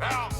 Foul.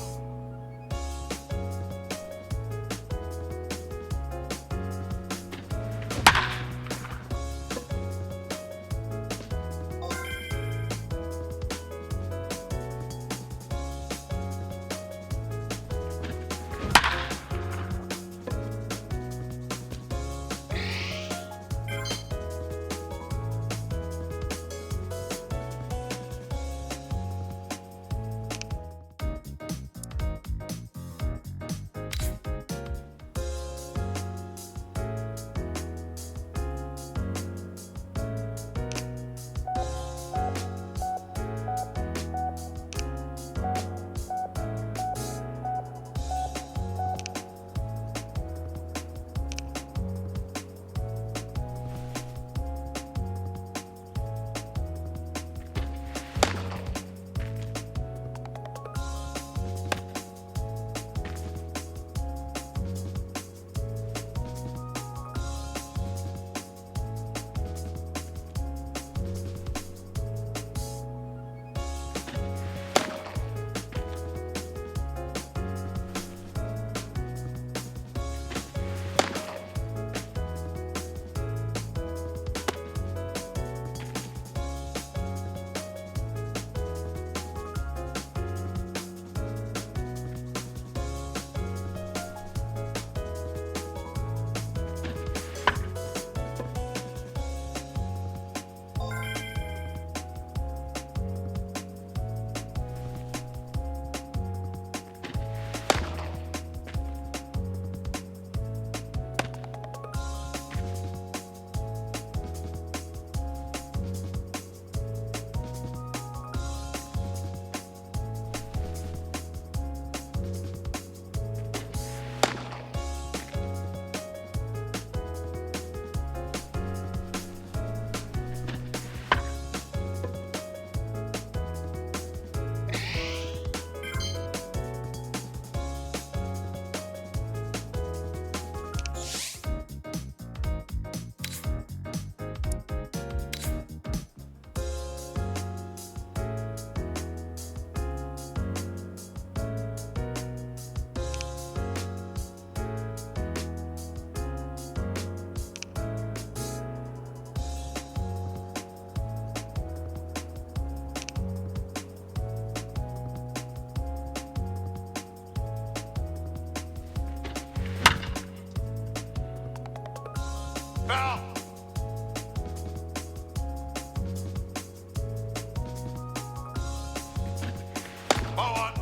Foul. Ball one.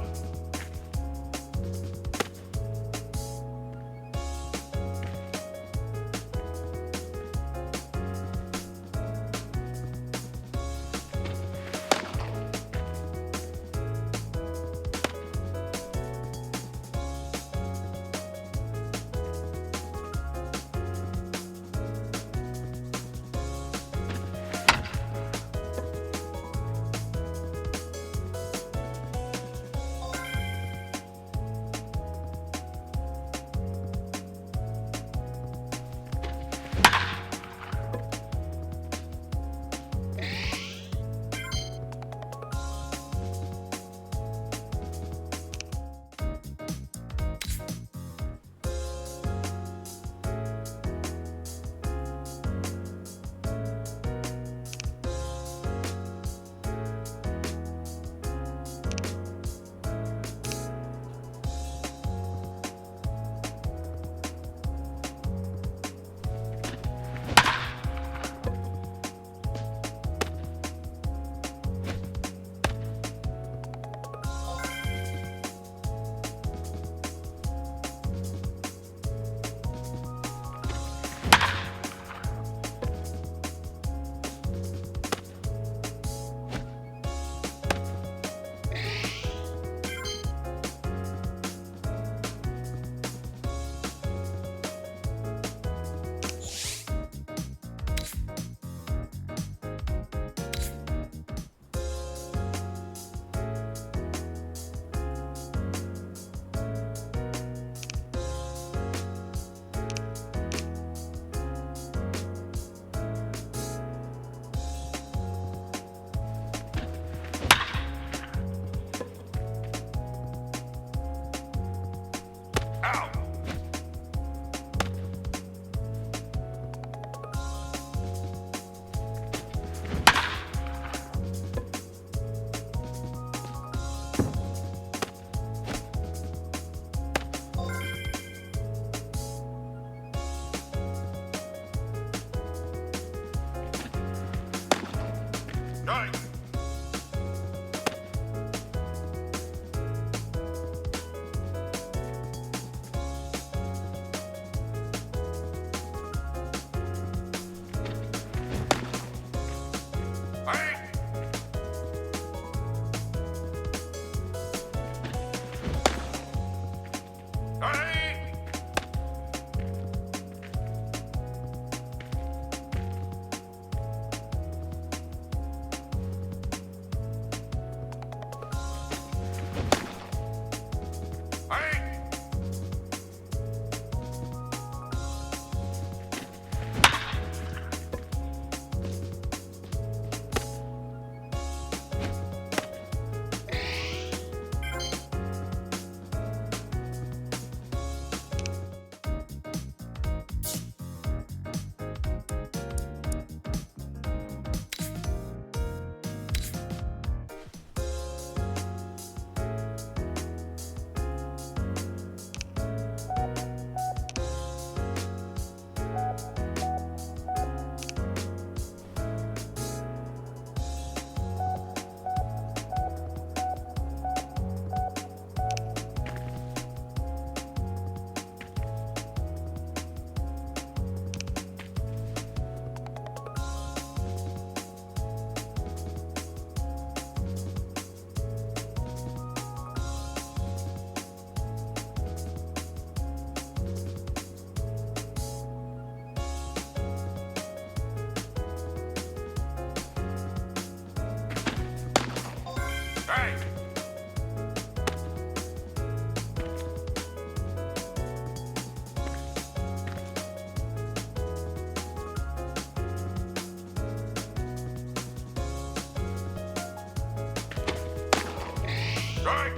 Strike.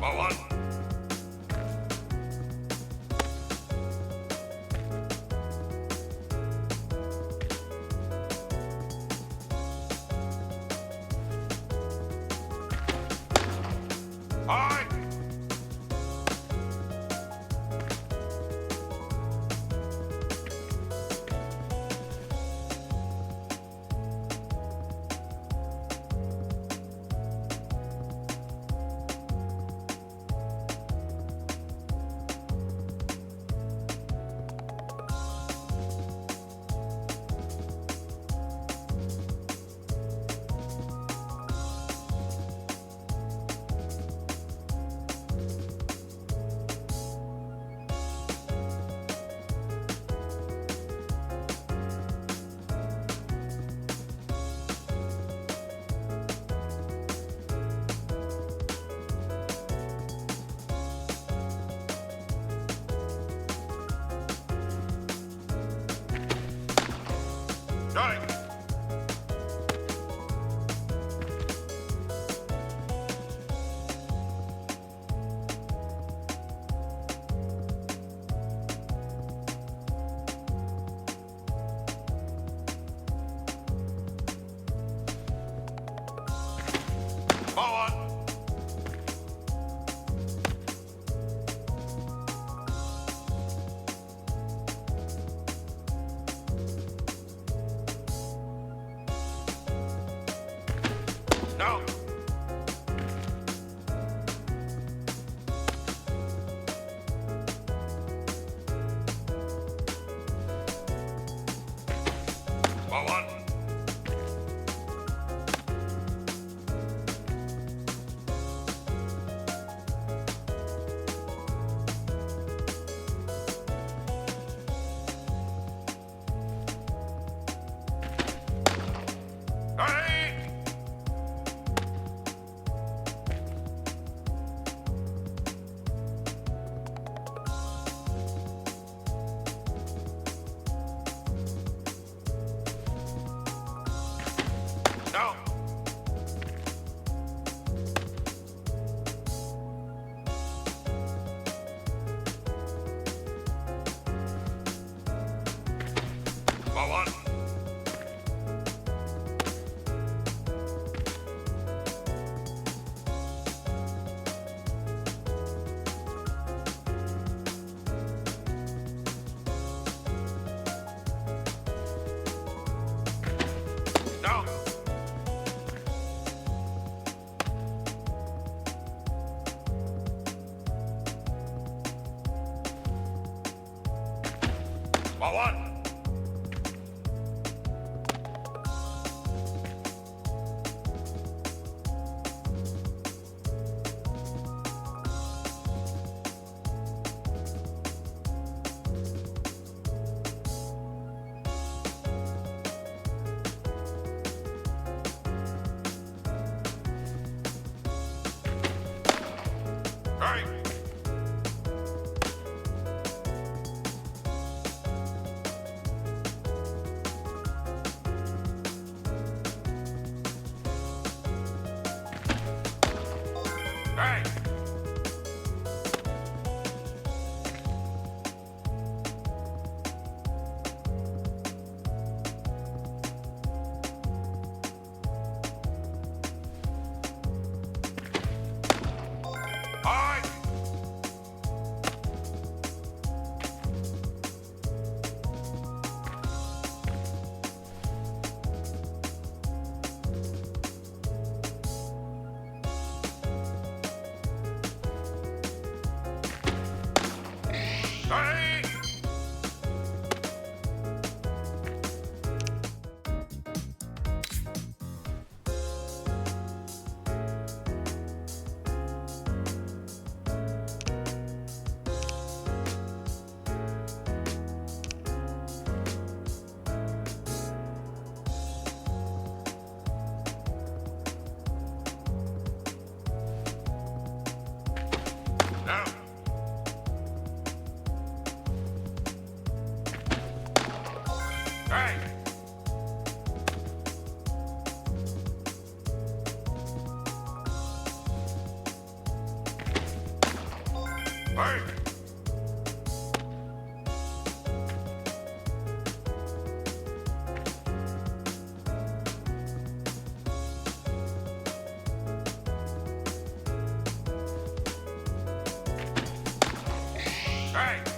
Ball one. High. Strike. Ball one. No. Ball one. Ready. No. Ball one. No. Ball one. Strike. Break. Break.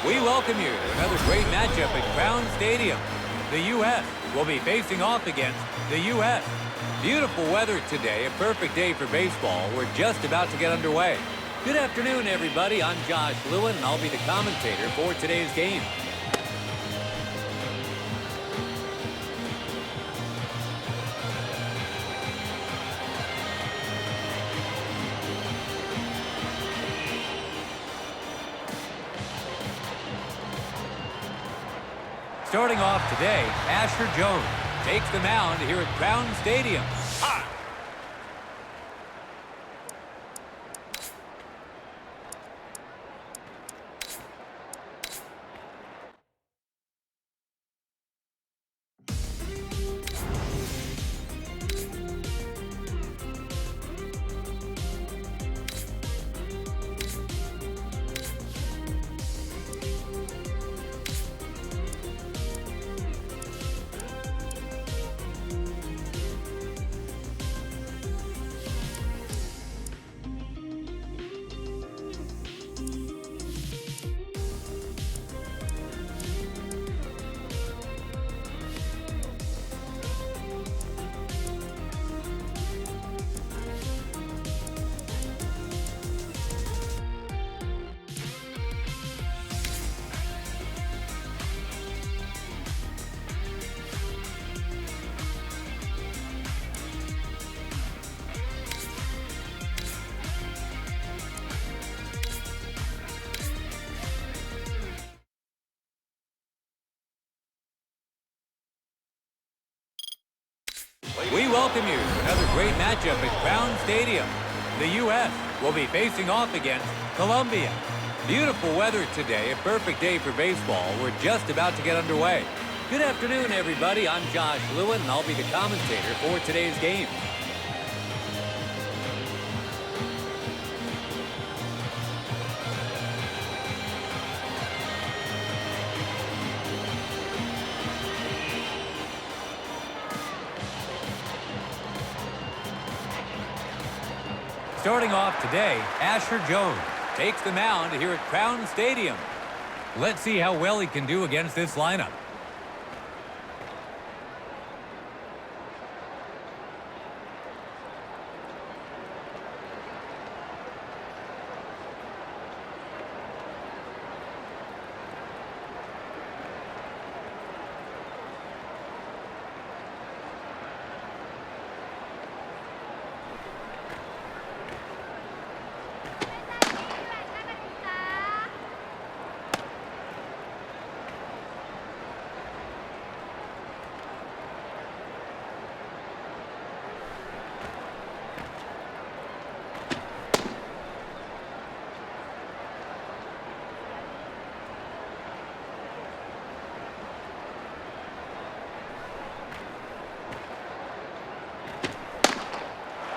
We welcome you to another great matchup at Crown Stadium. The U.S. will be facing off against the U.S. Beautiful weather today, a perfect day for baseball. We're just about to get underway. Good afternoon, everybody. I'm Josh Lewin, and I'll be the commentator for today's game. Starting off today, Asher Jones takes the mound here at Crown Stadium. Hot. We welcome you to another great matchup at Crown Stadium. The U.S. will be facing off against Colombia. Beautiful weather today, a perfect day for baseball. We're just about to get underway. Good afternoon, everybody. I'm Josh Lewin, and I'll be the commentator for today's game. Starting off today, Asher Jones takes the mound here at Crown Stadium. Let's see how well he can do against this lineup.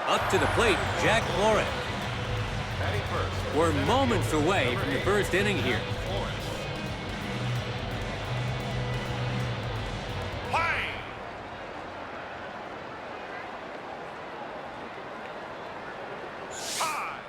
Up to the plate, Jack Flores. We're moments away from the first inning here. Play! Time!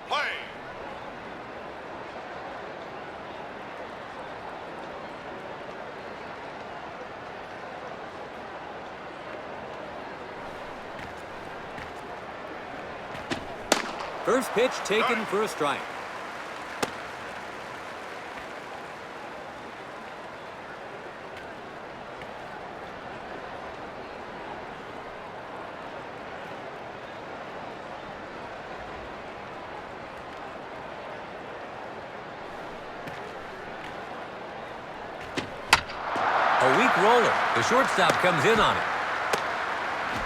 Play! First pitch taken for a strike. A weak roller. The shortstop comes in on it.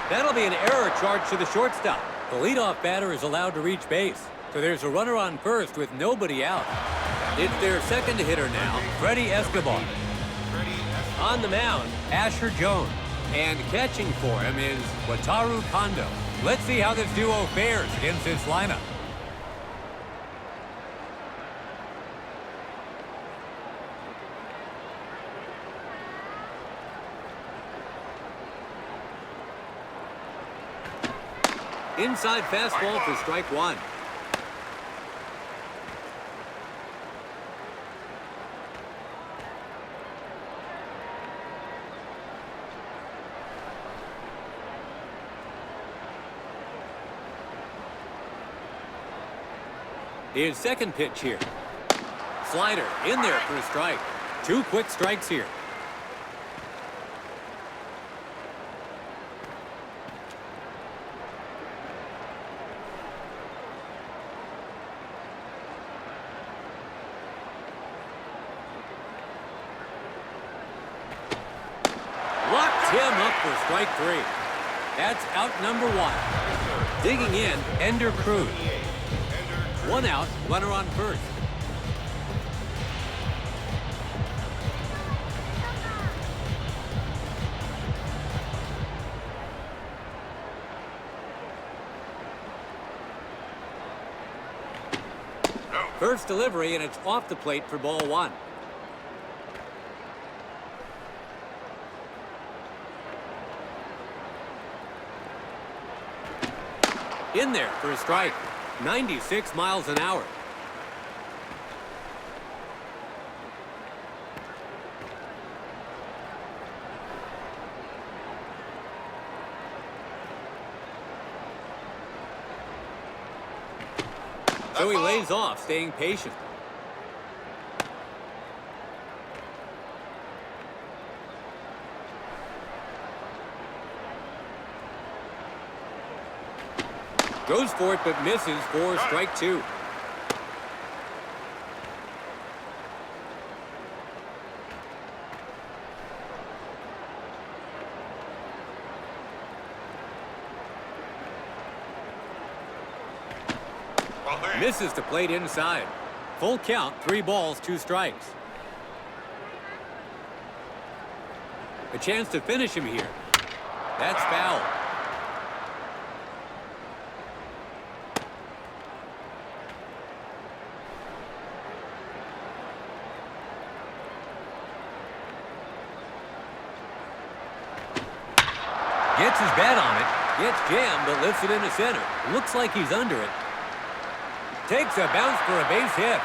That'll be an error charge to the shortstop. The leadoff batter is allowed to reach base, so there's a runner on first with nobody out. It's their second hitter now, Freddie Escobar. On the mound, Asher Jones. And catching for him is Wataru Kondo. Let's see how this duo fares against this lineup. Inside fastball for strike one. His second pitch here. Slider in there for a strike. Two quick strikes here. Him up for strike three. That's out number one. Digging in, Ender Cruz. One out, runner on first. First delivery, and it's off the plate for ball one. In there for a strike. 96 miles an hour. So he lays off, staying patient. Goes for it, but misses for strike two. Misses the plate inside. Full count, 3 balls, 2 strikes. A chance to finish him here. That's foul. Gets his bat on it, gets jammed, but lifts it into center. Looks like he's under it. Takes a bounce for a base hit.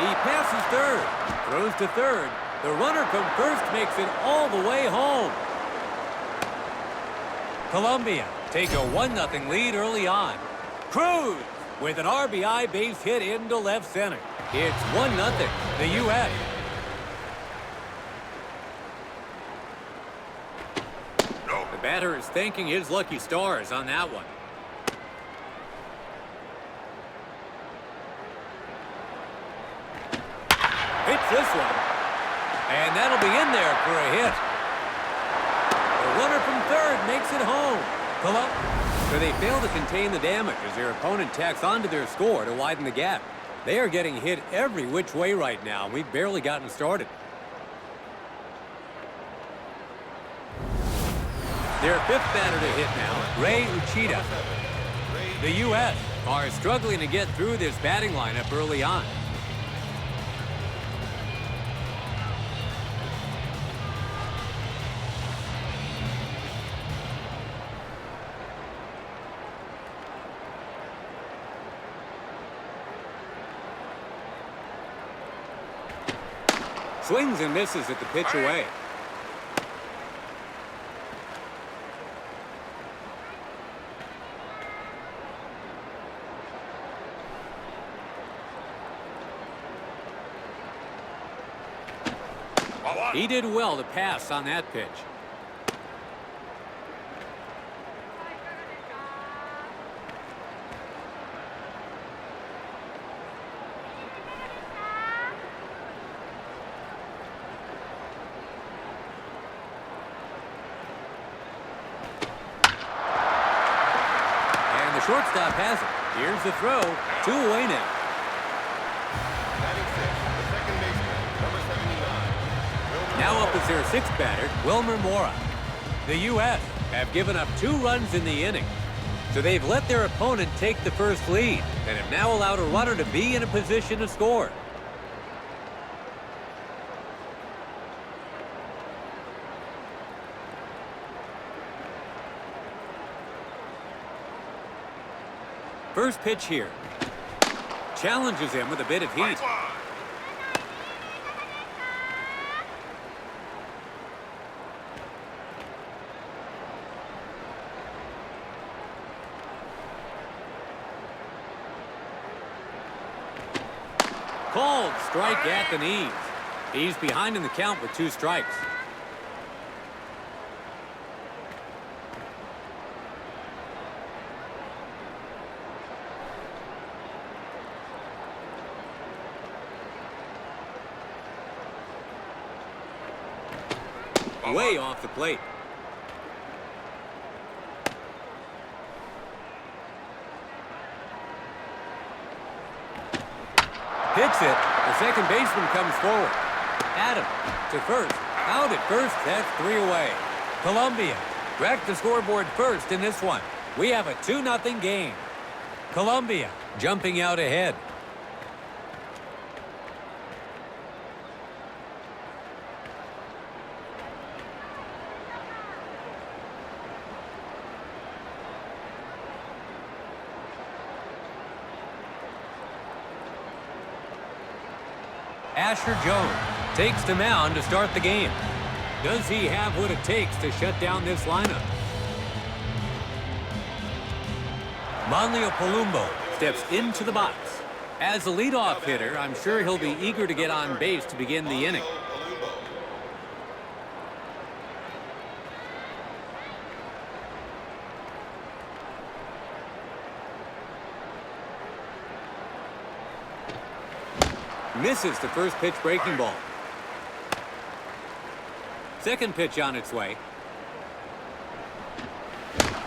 He passes third, throws to third. The runner from first makes it all the way home. Columbia take a 1-0 lead early on. Cruz with an RBI base hit into left center. It's 1-0, the U.S. The batter is thanking his lucky stars on that one. Hits this one. And that'll be in there for a hit. The runner from third makes it home. So they fail to contain the damage as their opponent tacks onto their score to widen the gap. They are getting hit every which way right now. We've barely gotten started. Their fifth batter to hit now, Ray Uchida. The U.S. are struggling to get through this batting lineup early on. Swings and misses at the pitch away. He did well to pass on that pitch. And the shortstop has it. Here's the throw. 2 away now. Now up is their sixth batter, Wilmer Mora. The U.S. have given up 2 runs in the inning, so they've let their opponent take the first lead and have now allowed a runner to be in a position to score. First pitch here. Challenges him with a bit of heat. Called strike at the knees. He's behind in the count with 2 strikes. Way off the plate. Hits it. The second baseman comes forward. Adam to first. Out at first. That's 3 away. Columbia wrecked the scoreboard first in this one. We have a 2-0 game. Columbia jumping out ahead. Asher Jones takes the mound to start the game. Does he have what it takes to shut down this lineup? Manlio Palumbo steps into the box. As a leadoff hitter, I'm sure he'll be eager to get on base to begin the inning. Misses the first pitch breaking ball. Second pitch on its way.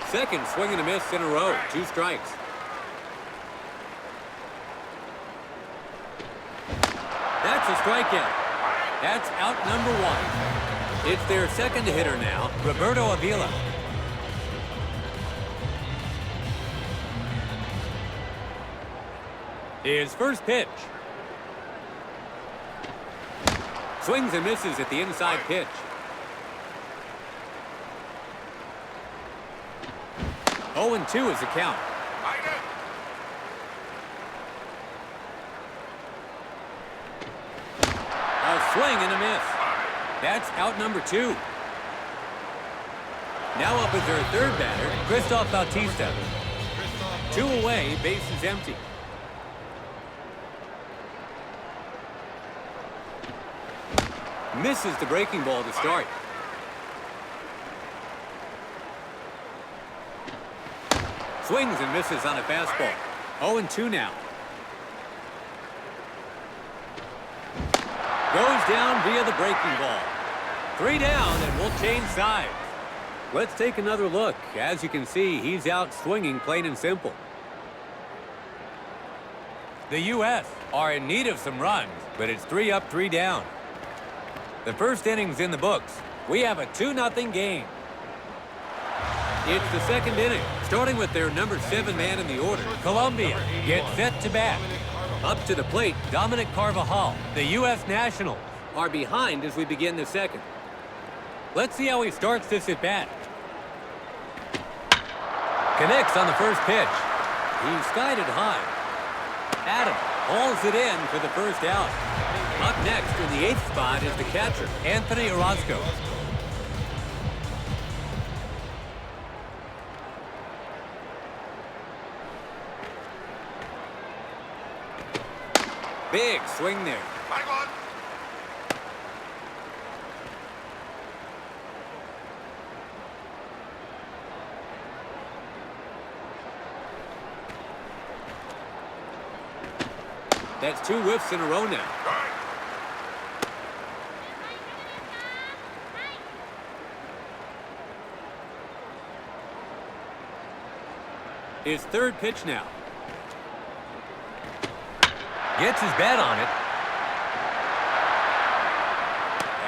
Second swing and a miss in a row. 2 strikes. That's a strikeout. That's out number 1. It's their second hitter now, Roberto Avila. His first pitch. Swings and misses at the inside pitch. Oh, 0-2 is the count. A swing and a miss. That's out number 2. Now up is their third batter, Christoph Bautista. 2 away, bases empty. Misses the breaking ball to start. Swings and misses on a fastball. 0-2 now. Goes down via the breaking ball. 3 down, and we'll change sides. Let's take another look. As you can see, he's out swinging, plain and simple. The U.S. are in need of some runs, but it's 3 up, 3 down. The first inning's in the books. We have a 2-0 game. It's the second inning, starting with their number 7 man in the order. Colombia gets set to bat. Up to the plate, Dominic Carvajal. The U.S. Nationals are behind as we begin the second. Let's see how he starts this at bat. Connects on the first pitch. He's skied it high. Adam hauls it in for the first out. Up next in the 8th spot is the catcher, Anthony Orozco. Big swing there. Strike 1. That's 2 whiffs in a row now. Strike. His third pitch now. Gets his bat on it.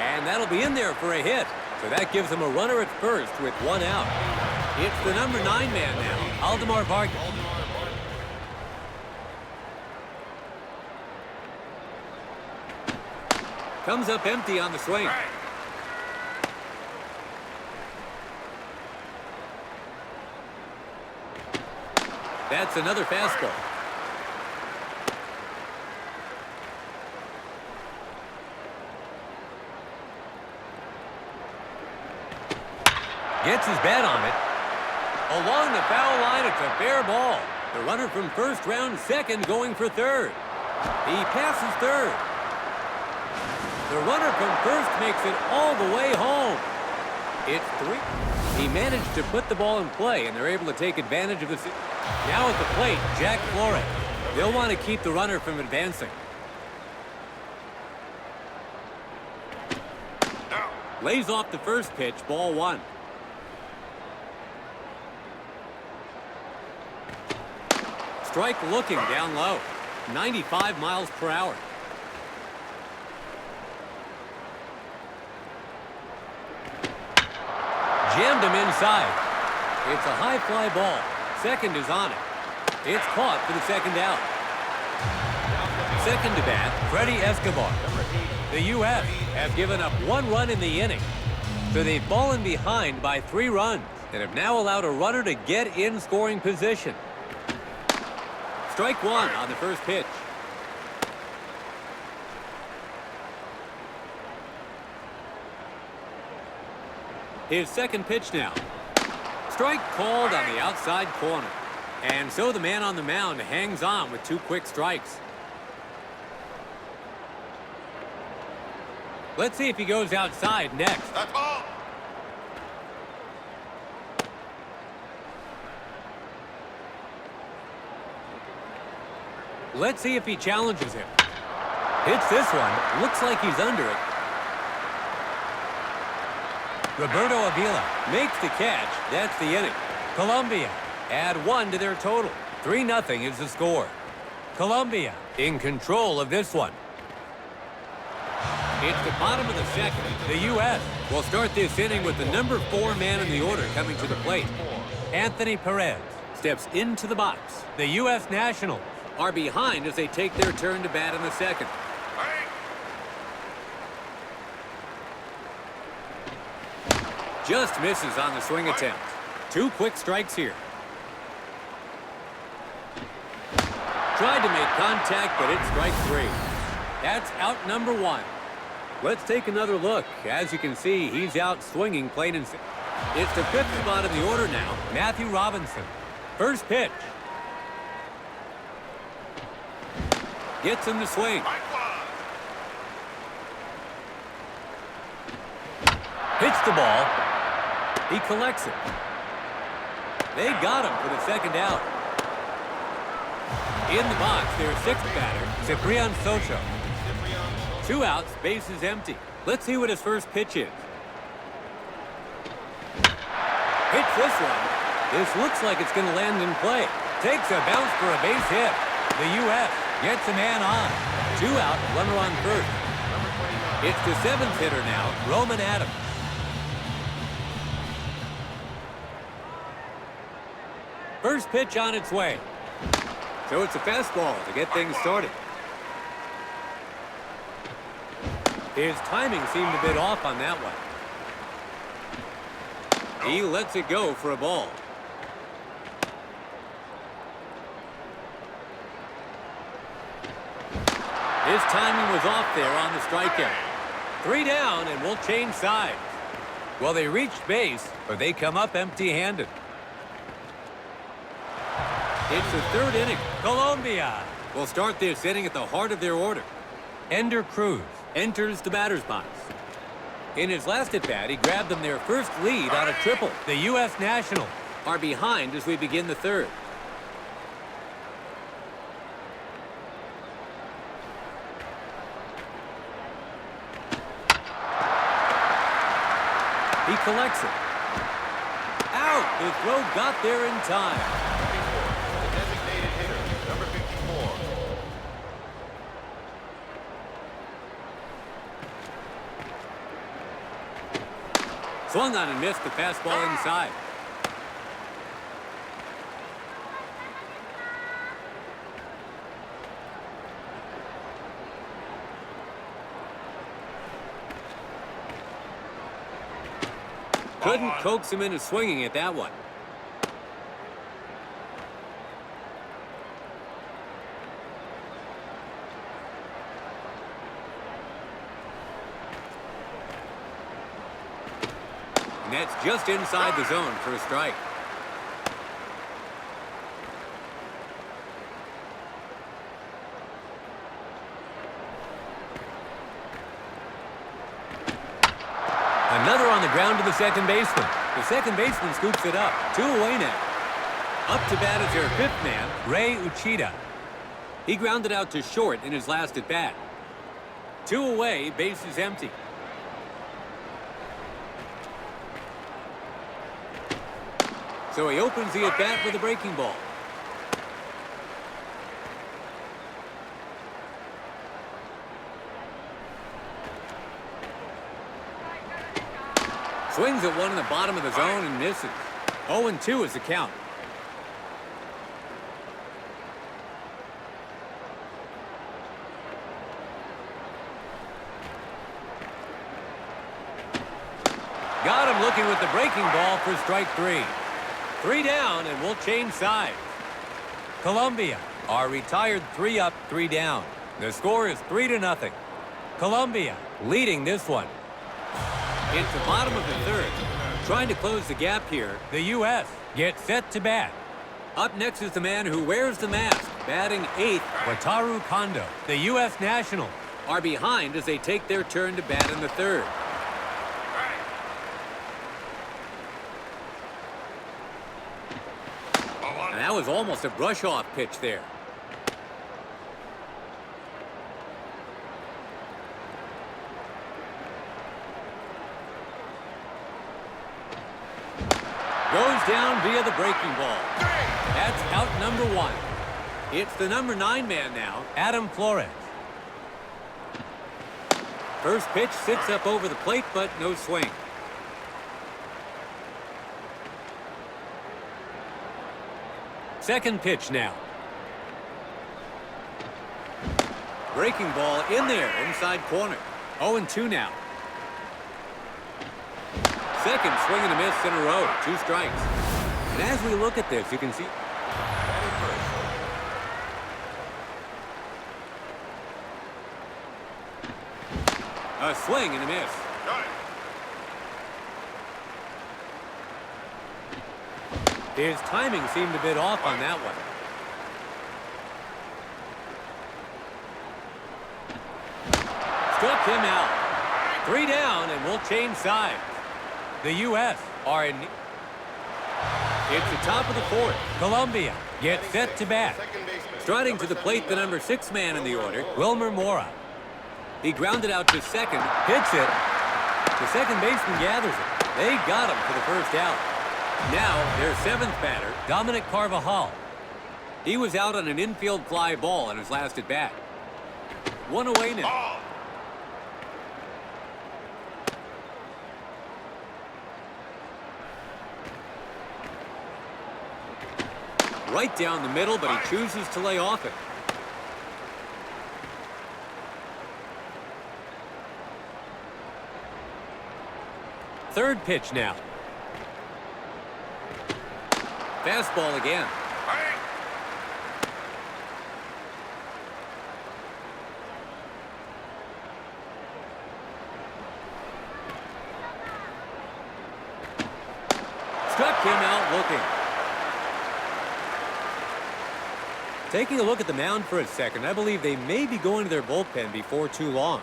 And that'll be in there for a hit. So that gives him a runner at first with 1 out. It's the number 9 man now, Aldemar Vargas. Comes up empty on the swing. Strike. That's another fastball. Gets his bat on it. Along the foul line, it's a fair ball. The runner from first round second going for third. He passes third. The runner from first makes it all the way home. It's 3. He managed to put the ball in play, and they're able to take advantage of this. Now at the plate, Jack Flores. They'll want to keep the runner from advancing. Now. Lays off the first pitch, ball 1. Strike looking down low. 95 miles per hour. Jammed him inside. It's a high fly ball. Second is on it. It's caught for the second out. Second to bat, Freddie Escobar. The U.S. have given up 1 run in the inning. So they've fallen behind by 3 runs and have now allowed a runner to get in scoring position. Strike 1 on the first pitch. His second pitch now. Strike called on the outside corner. And so the man on the mound hangs on with 2 quick strikes. Let's see if he goes outside next. That's all. Let's see if he challenges him. Hits this one. Looks like he's under it. Roberto Avila makes the catch. That's the inning. Colombia add 1 to their total. 3-0 is the score. Colombia in control of this one. It's the bottom of the second. The U.S. will start this inning with the number 4 man in the order coming to the plate. Anthony Perez steps into the box. The U.S. Nationals are behind as they take their turn to bat in the second. Strike. Just misses on the swing attempt. 2 quick strikes here. Tried to make contact, but it's strike 3. That's out number 1. Let's take another look. As you can see, he's out swinging plain and simple. It's the 5th spot in the order now, Matthew Robinson. First pitch. Gets him to swing. Strike 1. Hits the ball. He collects it. They got him for the second out. In the box, their 6th batter, Ciprian Soto. 2 outs, bases empty. Let's see what his first pitch is. Hits this one. This looks like it's going to land in play. Takes a bounce for a base hit. The U.S. gets a man on. 2 out, runner on first. It's the 7th hitter now, Roman Adams. First pitch on its way. So it's a fastball to get things started. His timing seemed a bit off on that one. He lets it go for a ball. His timing was off there on the strikeout. 3 down, and we'll change sides. Well, they reached base, but they come up empty-handed. It's the 3rd inning. Colombia will start this inning at the heart of their order. Ender Cruz enters the batter's box. In his last at-bat, he grabbed them their first lead on a triple. The U.S. Nationals are behind as we begin the 3rd. He collects it. Out! The throw got there in time. The designated hitter, number 54. Swung on and missed the fastball inside. Couldn't coax him into swinging at that one. And that's just inside the zone for a strike. Another on the ground to the second baseman. The second baseman scoops it up. 2 away now. Up to bat is their 5th man, Ray Uchida. He grounded out to short in his last at-bat. 2 away, bases empty. So he opens the at-bat with a breaking ball. Swings at one in the bottom of the zone and misses. 0-2 is the count. Got him looking with the breaking ball for strike 3. 3 down, and we'll change sides. Colombia are retired 3 up, 3 down. The score is 3-0. Colombia leading this one. It's the bottom of the 3rd. Trying to close the gap here. The U.S. gets set to bat. Up next is the man who wears the mask, batting 8th. Wataru Kondo. The U.S. Nationals are behind as they take their turn to bat in the 3rd. And that was almost a brush-off pitch there. Goes down via the breaking ball. That's out number 1. It's the number 9 man now, Adam Flores. First pitch sits up over the plate, but no swing. Second pitch now. Breaking ball in there, inside corner. 0-2 now. Second swing and a miss in a row. 2 strikes. And as we look at this, you can see a swing and a miss. His timing seemed a bit off on that one. Struck him out. 3 down, and we'll change sides. The U.S. are in. It's the top of the 4th. Colombia gets set to bat. Striding to the plate, the number 6 man in the order, Wilmer Mora. He grounded out to second, hits it. The second baseman gathers it. They got him for the first out. Now, their seventh batter, Dominic Carvajal. He was out on an infield fly ball in his last at bat. One away now. Right down the middle, but he chooses to lay off it. Third pitch now. Fastball again. Struck him out looking. Taking a look at the mound for a second, I believe they may be going to their bullpen before too long.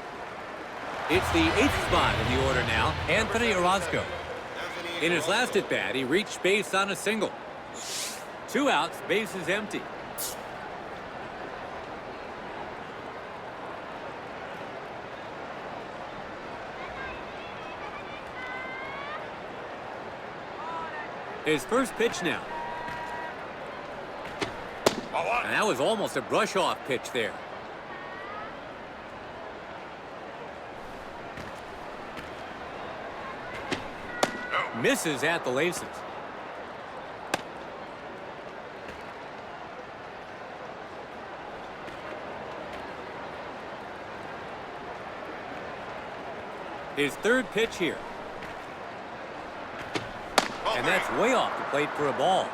It's the 8th spot in the order now, Anthony Orozco. In his last at-bat, he reached base on a single. 2 outs, base is empty. His first pitch now. And that was almost a brush-off pitch there. Misses at the laces. His third pitch here. And that's way off the plate for a ball.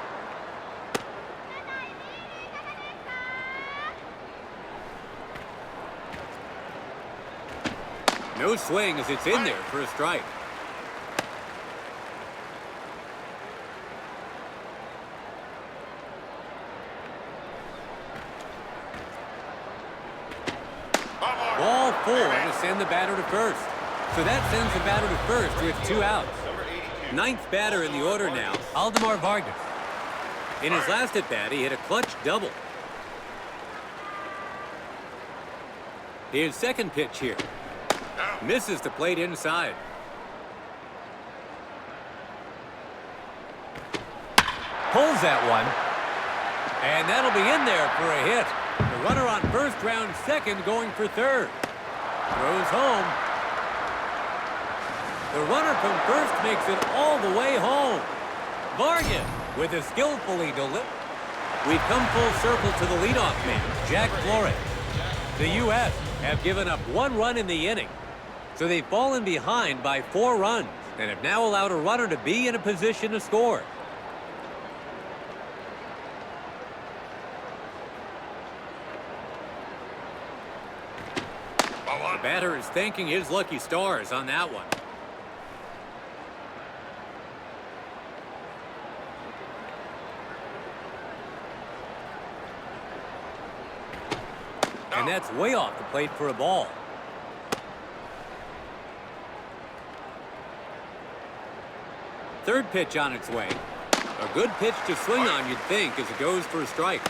No swing as it's in there for a strike. Ball 4 to send the batter to first. So that sends the batter to first with 2 outs. 9th batter in the order now, Aldemar Vargas. In his last at-bat, he hit a clutch double. His second pitch here. Misses the plate inside. Pulls that one. And that'll be in there for a hit. The runner on first, round second, going for third. Throws home. The runner from first makes it all the way home. Vargas with a skillfully delivered. We've come full circle to the leadoff man, Jack Flores. The U.S. have given up 1 run in the inning. So they've fallen behind by 4 runs and have now allowed a runner to be in a position to score. The batter is thanking his lucky stars on that one. And that's way off the plate for a ball. Third pitch on its way. A good pitch to swing on, you'd think, as it goes for a strike.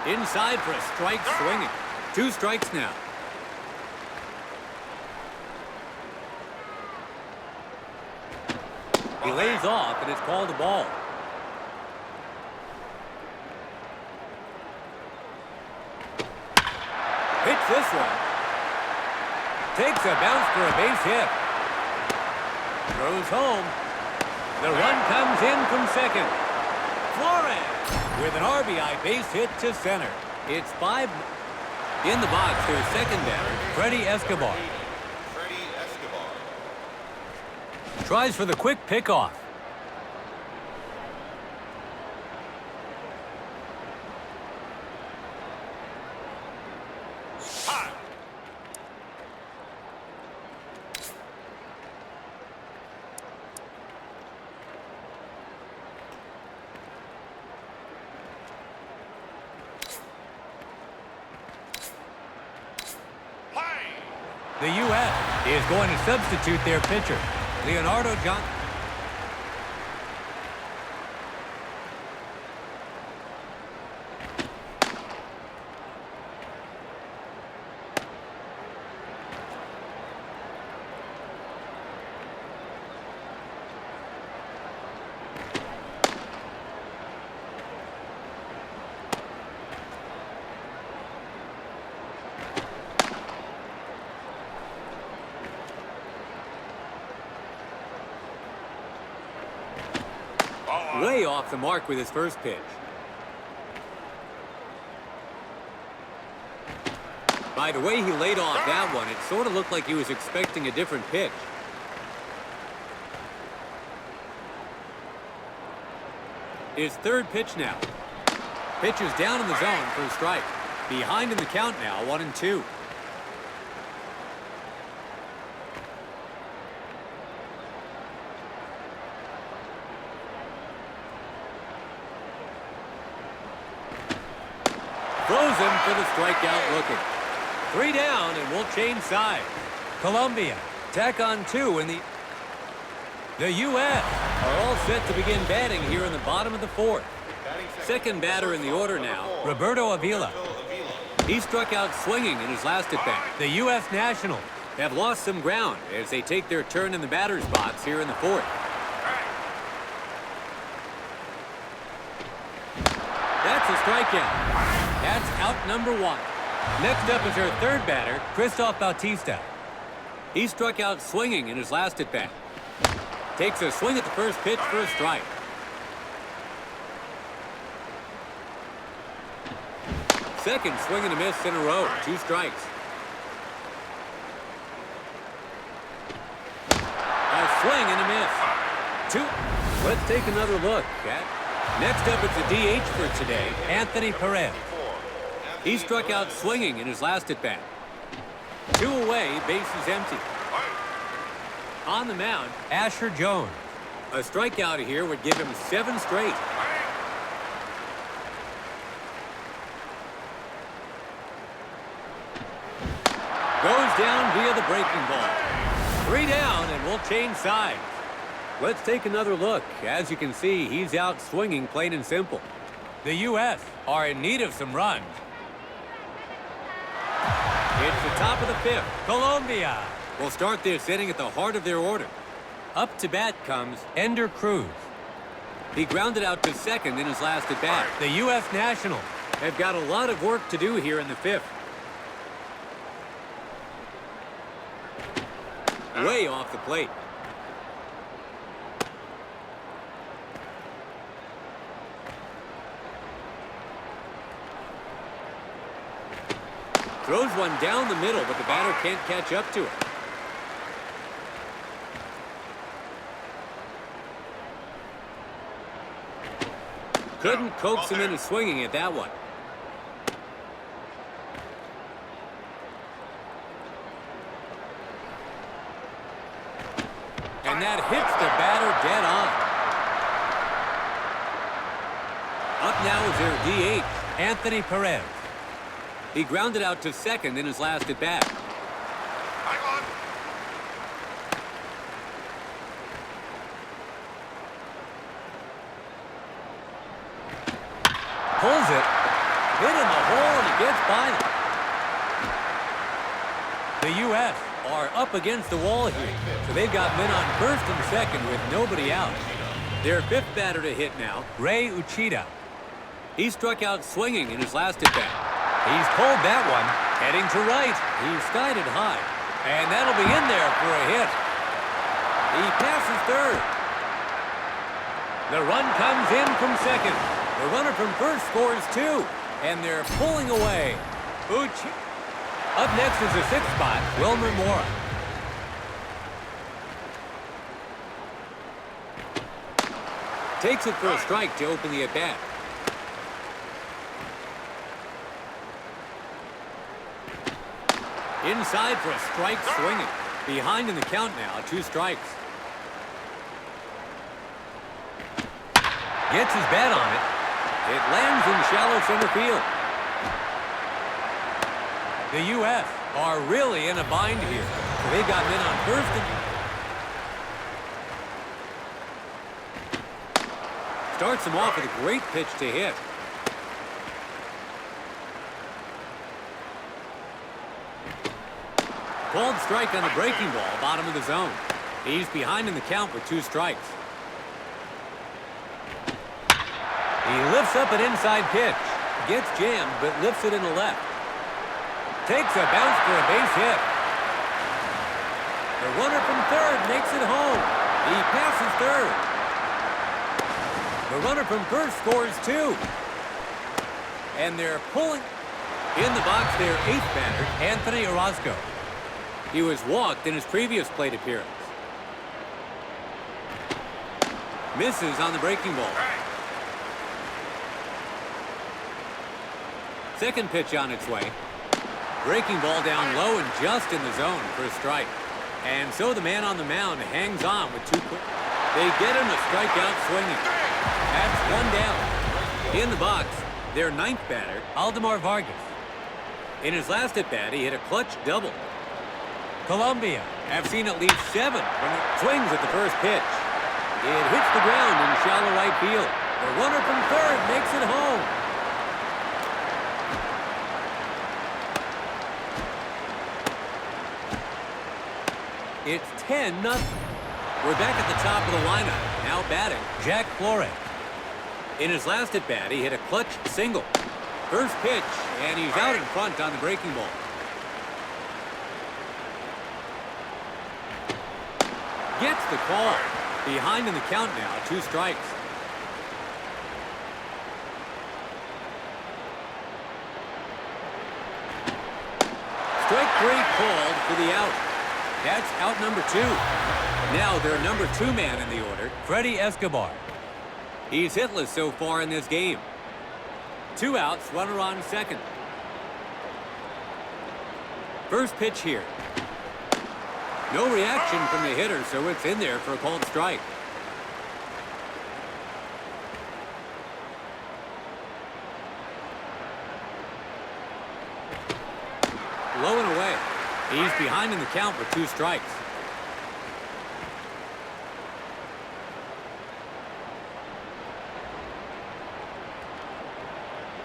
Inside for a strike, swinging. 2 strikes now. He lays off, and it's called a ball. Hits this one. Takes a bounce for a base hit. Throws home. The run comes in from second. Flores with an RBI base hit to center. It's 5 in the box. Their second batter, Freddie Escobar. Tries for the quick pickoff. The U.S. is going to substitute their pitcher, Leonardo Johnson. Way off the mark with his first pitch. By the way he laid off that one, it sort of looked like he was expecting a different pitch. His third pitch now. Pitch is down in the zone for a strike. Behind in the count now, 1-2. Throws him for the strikeout looking. 3 down, and we'll change sides. Colombia tack on 2 in the U.S. are all set to begin batting here in the bottom of the 4th. Second batter in the order now, Roberto Avila. He struck out swinging in his last at-bat. The U.S. Nationals have lost some ground as they take their turn in the batter's box here in the 4th. That's a strikeout. That's out number 1. Next up is our third batter, Christoph Bautista. He struck out swinging in his last at-bat. Takes a swing at the first pitch for a strike. Second swing and a miss in a row, 2 strikes. A swing and a miss. 2. Let's take another look at. Next up, it's a DH for today, Anthony Perez. He struck out swinging in his last at-bat. 2 away, bases empty. On the mound, Asher Jones. A strikeout here would give him 7 straight. Goes down via the breaking ball. 3 down, and we'll change sides. Let's take another look. As you can see, he's out swinging, plain and simple. The U.S. are in need of some runs. It's the top of the 5th. Colombia will start this inning at the heart of their order. Up to bat comes Ender Cruz. He grounded out to second in his last at-bat. The U.S. Nationals have got a lot of work to do here in the 5th. Way off the plate. Throws one down the middle, but the batter can't catch up to it. Couldn't coax him into swinging at that one. And that hits the batter dead on. Up now is their DH, Anthony Perez. He grounded out to second in his last at-bat. Pulls it. Hit in the hole, and he gets by them. The U.S. are up against the wall here, so they've got men on first and second with nobody out. Their 5th batter to hit now, Ray Uchida. He struck out swinging in his last at-bat. He's pulled that one, heading to right. He's skied it high, and that'll be in there for a hit. He passes third. The run comes in from second. The runner from first scores 2, and they're pulling away. Up next is the 6th spot, Wilmer Mora. Takes it for a strike to open the at-bat. Inside for a strike swinging. Behind in the count now, 2 strikes. Gets his bat on it. It lands in shallow center field. The U.S. are really in a bind here. They've got men on first and starts him off with a great pitch to hit. Called strike on the breaking ball, bottom of the zone. He's behind in the count with 2 strikes. He lifts up an inside pitch. Gets jammed, but lifts it in the left. Takes a bounce for a base hit. The runner from third makes it home. He passes third. The runner from first scores 2. And they're pulling. In the box, their 8th batter, Anthony Orozco. He was walked in his previous plate appearance. Misses on the breaking ball. Second pitch on its way. Breaking ball down low and just in the zone for a strike. And so the man on the mound hangs on with 2 quick. They get him a strikeout swinging. That's 1 down. In the box, their 9th batter, Aldemar Vargas. In his last at-bat, he hit a clutch double. Columbia have seen at least 7 when it swings at the first pitch. It hits the ground in shallow right field. The runner from third makes it home. It's 10-0. We're back at the top of the lineup. Now batting, Jack Flores. In his last at-bat, he hit a clutch single. First pitch, and he's out in front on the breaking ball. Gets the call. Behind in the count now, 2 strikes. Strike 3 called for the out. That's out number 2. Now their number 2 man in the order, Freddie Escobar. He's hitless so far in this game. 2 outs, runner on second. First pitch here. No reaction from the hitter, so it's in there for a called strike. Low and away. He's behind in the count with 2 strikes.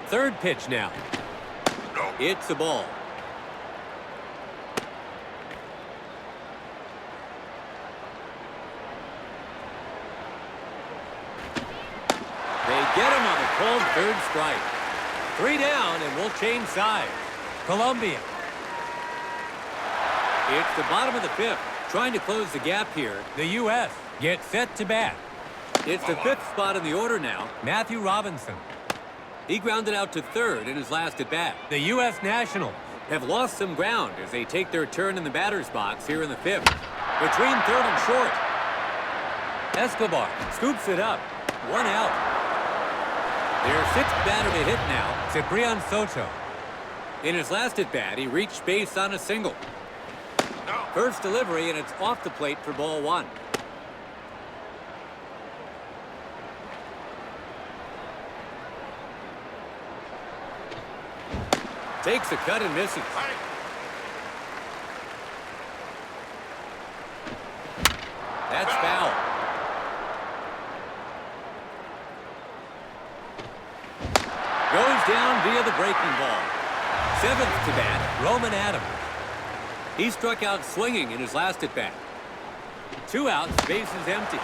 Third pitch now. It's a ball. Get him on a cold third strike. 3 down, and we'll change sides. Columbia. It's the bottom of the 5th. Trying to close the gap here. The U.S. gets set to bat. It's the 5th spot in the order now. Matthew Robinson. He grounded out to third in his last at-bat. The U.S. Nationals have lost some ground as they take their turn in the batter's box here in the 5th. Between third and short. Escobar scoops it up. 1 out. Their 6th batter to hit now, Ciprian Soto. In his last at-bat, he reached base on a single. First delivery, and it's off the plate for ball 1. Takes a cut and misses. That's foul. Goes down via the breaking ball. 7th to bat, Roman Adams. He struck out swinging in his last at-bat. 2 outs, bases empty.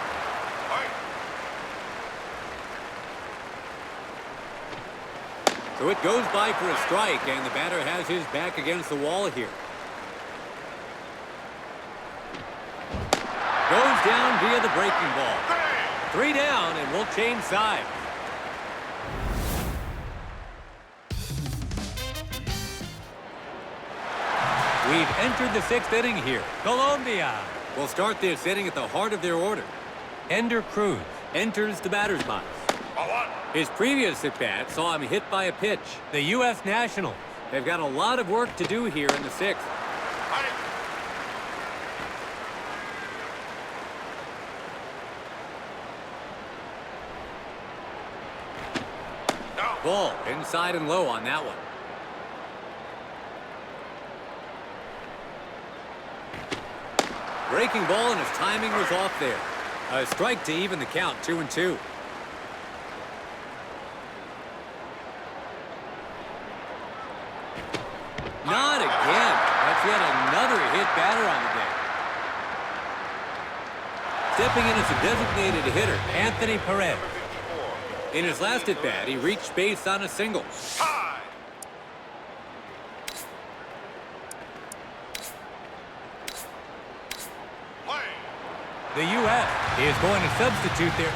So it goes by for a strike, and the batter has his back against the wall here. Goes down via the breaking ball. 3 down, and we'll change sides. We've entered the 6th inning here. Colombia will start this inning at the heart of their order. Ender Cruz enters the batter's box. His previous at-bat saw him hit by a pitch. The U.S. Nationals have got a lot of work to do here in the 6th. Ball inside and low on that one. Breaking ball, and his timing was off there. A strike to even the count, 2-2. Not again. That's yet another hit batter on the day. Stepping in as a designated hitter, Anthony Perez. In his last at-bat, he reached base on a single. The U.S. is going to substitute there.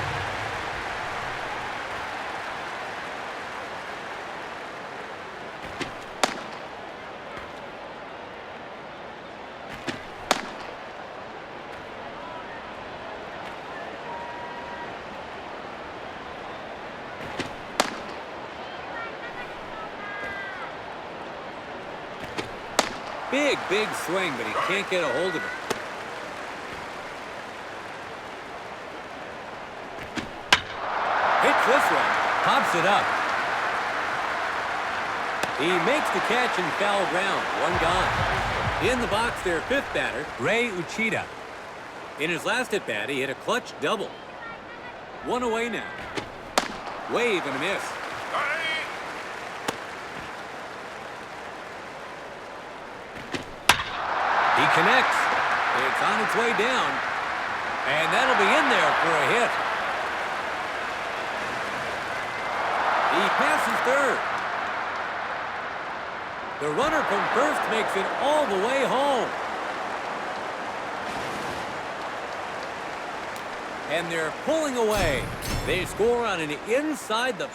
big swing, but he can't get a hold of it. Hits this one. Pops it up. He makes the catch in foul ground. One gone. In the box, their fifth batter, Ray Uchida. In his last at-bat, he hit a clutch double. One away now. Wave and a miss. He connects. It's on its way down. And that'll be in there for a hit. He passes third. The runner from first makes it all the way home. And they're pulling away. They score on an inside the...